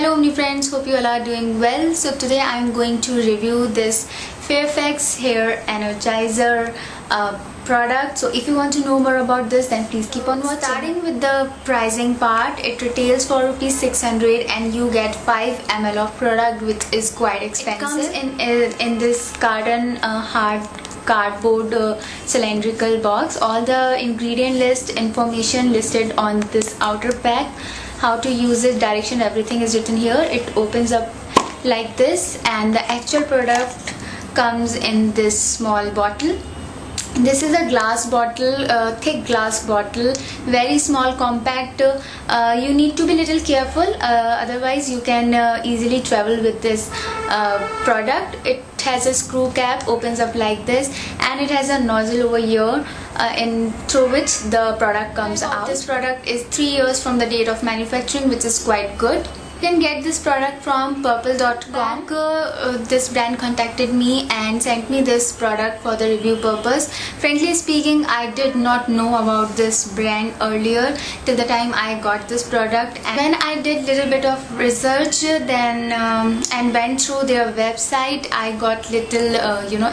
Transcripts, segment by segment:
Hello Omni friends, hope you all are doing well. So today I am going to review this Fairfax Hair Energizer product. So if you want to know more about this, then please keep on watching. Starting with the pricing part, it retails for rupees 600 and you get 5 ml of product, which is quite expensive. It comes in this carton hard cardboard cylindrical box. All the ingredient list information listed on this outer pack. How to use it, direction, everything is written here. It opens up like this and the actual product comes in this small bottle. This is a glass bottle, thick glass bottle, very small, compact. You need to be little careful, otherwise you can easily travel with this product. It has a screw cap, opens up like this, and it has a nozzle over here through which the product comes out. This product is 3 years from the date of manufacturing, which is quite good. You can get this product from purple.com. This brand contacted me and sent me this product for the review purpose. Frankly speaking, I did not know about this brand earlier till the time I got this product, and when I did little bit of research then and went through their website, I got little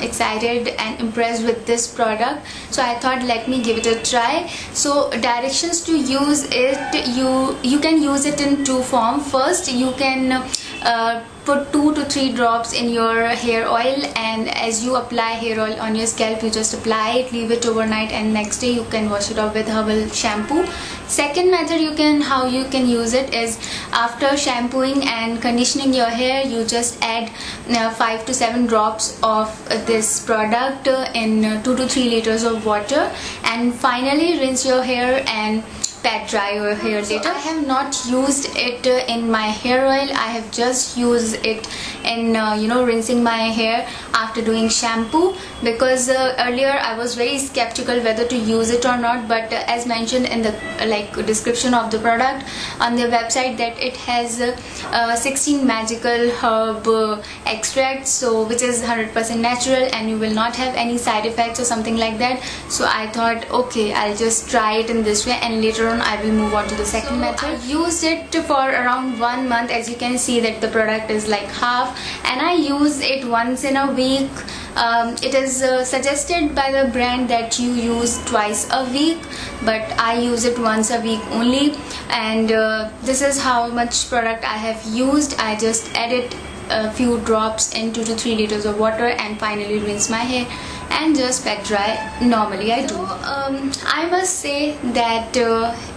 excited and impressed with this product. So I thought, let me give it a try. So directions to use it, you can use it in two forms. First, you can put 2 to 3 drops in your hair oil, and as you apply hair oil on your scalp, you just apply it, leave it overnight, and next day you can wash it off with herbal shampoo. Second method how you can use it is, after shampooing and conditioning your hair, you just add 5 to 7 drops of this product in 2 to 3 liters of water, and finally rinse your hair and pat dry your hair later. I have not used it in my hair oil. I have just used it in rinsing my hair after doing shampoo, because earlier I was very skeptical whether to use it or not, but as mentioned in the description of the product on their website, that it has 16 magical herb extracts, so which is 100% natural and you will not have any side effects or something like that. So I thought, okay, I'll just try it in this way, and later on I will move on to the second method. I used it for around 1 month. As you can see that the product is like half, and I use it once in a week. It is suggested by the brand that you use twice a week, but I use it once a week only, and this is how much product I have used. I just added a few drops in 2 to 3 liters of water and finally rinse my hair and just pat dry normally I do. I must say that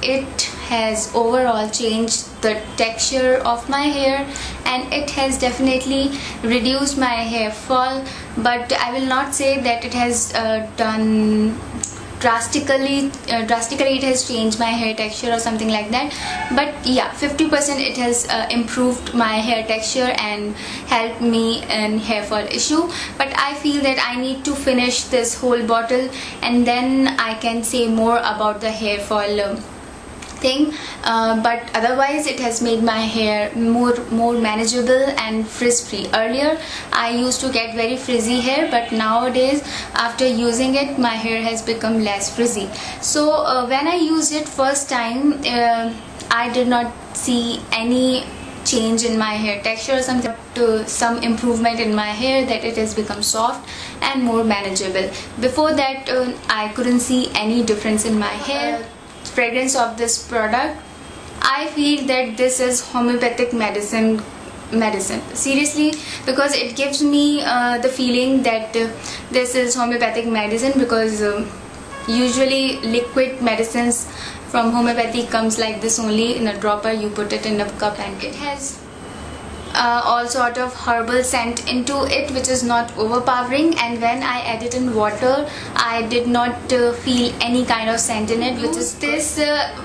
it has overall changed the texture of my hair, and it has definitely reduced my hair fall, but I will not say that it has done drastically it has changed my hair texture or something like that, but yeah, 50% it has improved my hair texture and helped me in hair fall issue. But I feel that I need to finish this whole bottle and then I can say more about the hair fall thing, but otherwise it has made my hair more manageable and frizz free. Earlier I used to get very frizzy hair, but nowadays after using it my hair has become less frizzy. So when I used it first time, I did not see any change in my hair texture or something, to some improvement in my hair, that it has become soft and more manageable. Before that I couldn't see any difference in my hair. Fragrance of this product, I feel that this is homeopathic medicine seriously, because it gives me the feeling that this is homeopathic medicine, because usually liquid medicines from homeopathy comes like this only in a dropper. You put it in a cup and it has all sort of herbal scent into it, which is not overpowering, and when I add it in water I did not feel any kind of scent in it, which is this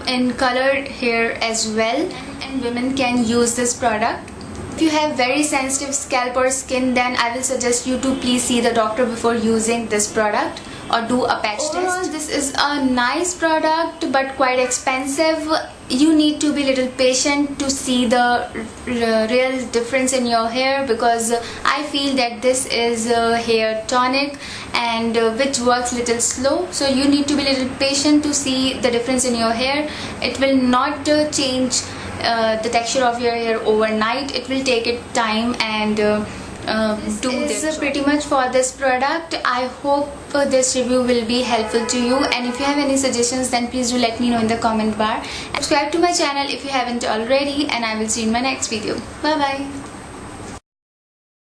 in colored hair as well, and women can use this product. If you have very sensitive scalp or skin, then I will suggest you to please see the doctor before using this product or do a patch test. This is a nice product but quite expensive. You need to be little patient to see the real difference in your hair, because I feel that this is a hair tonic and which works little slow, so you need to be little patient to see the difference in your hair. It will not change the texture of your hair overnight. It will take it time and do this is pretty much for this product. I hope this review will be helpful to you, and if you have any suggestions then please do let me know in the comment bar. Subscribe to my channel if you haven't already, and I will see you in my next video. Bye bye.